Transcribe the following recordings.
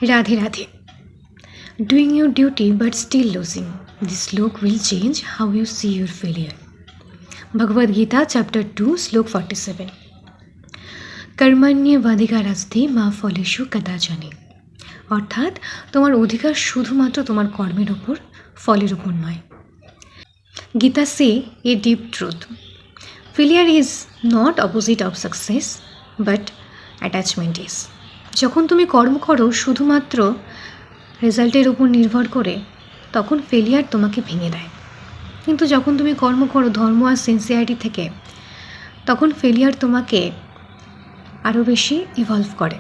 Radhe Radhe. Doing your duty but still losing. This slok will change how you see your failure. Bhagavad Gita chapter 2 slok 47. কর্মণ্যে বাধিকারাস্তে মা ফলেষু কদাচনে। অর্থাৎ তোমার অধিকার শুধুমাত্র তোমার কর্মের উপর, ফলের উপর নয়। Gita says a deep truth. Failure is not opposite of success but attachment is. যখন তুমি কর্ম করো শুধুমাত্র রেজাল্টের উপর নির্ভর করে, তখন ফেলিয়ার তোমাকে ভেঙে দেয়। কিন্তু যখন তুমি কর্ম করো ধর্ম আর সিনসিয়ারিটি থেকে, তখন ফেলিয়ার তোমাকে আরও বেশি ইভলভ করে।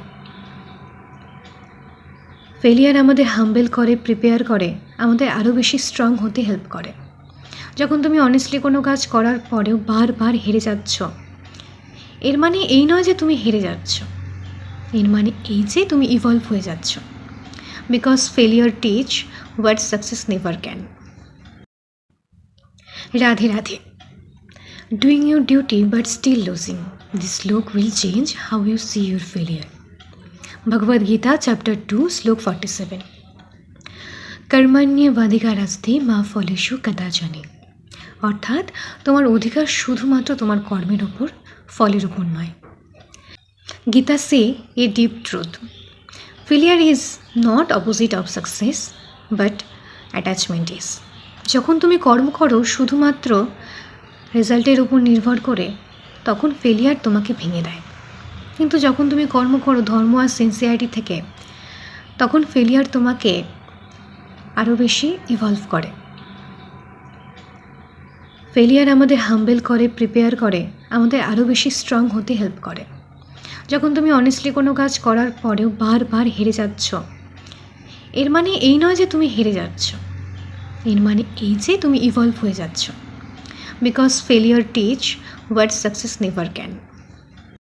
ফেলিয়ার আমাদের হাম্বেল করে, প্রিপেয়ার করে, আমাদের আরও বেশি স্ট্রং হতে হেল্প করে। যখন তুমি অনেস্টলি কোনো কাজ করার পরেও বারবার হেরে যাচ্ছ, এর মানে এই নয় যে তুমি হেরে যাচ্ছ, এর মানে এই যে তুমি ইভলভ হয়ে যাচ্ছ। Because failure teach what success never can. Radhe Radhe. Doing your duty but still losing. This shlok will change how you see your failure. Bhagavad Gita chapter 2 shlok 47। কর্মণ্যে বাধিকারাস্তে মা ফলেষু কদাচনে। অর্থাৎ তোমার অধিকার শুধুমাত্র তোমার কর্মের উপর, ফলের উপর নয়। Gita says a deep truth. Failure is not opposite of success but attachment is. যখন তুমি কর্ম করো শুধুমাত্র রেজাল্টের উপর নির্ভর করে, তখন ফেলিয়ার তোমাকে ভেঙে দেয়। কিন্তু যখন তুমি কর্ম করো ধর্ম আর সিনসিয়ারিটি থেকে, তখন ফেলিয়ার তোমাকে আরও বেশি ইভলভ করে। ফেলিয়ার আমাদের হাম্বেল করে, প্রিপেয়ার করে, আমাদের আরও বেশি স্ট্রং হতে হেল্প করে। যখন তুমি অনেস্টলি কোনো কাজ করার পরেও বারবার হেরে যাচ্ছ, এর মানে এই নয় যে তুমি হেরে যাচ্ছ, এর মানে এই যে তুমি ইভলভ হয়ে যাচ্ছ। Because failure teach what success never can.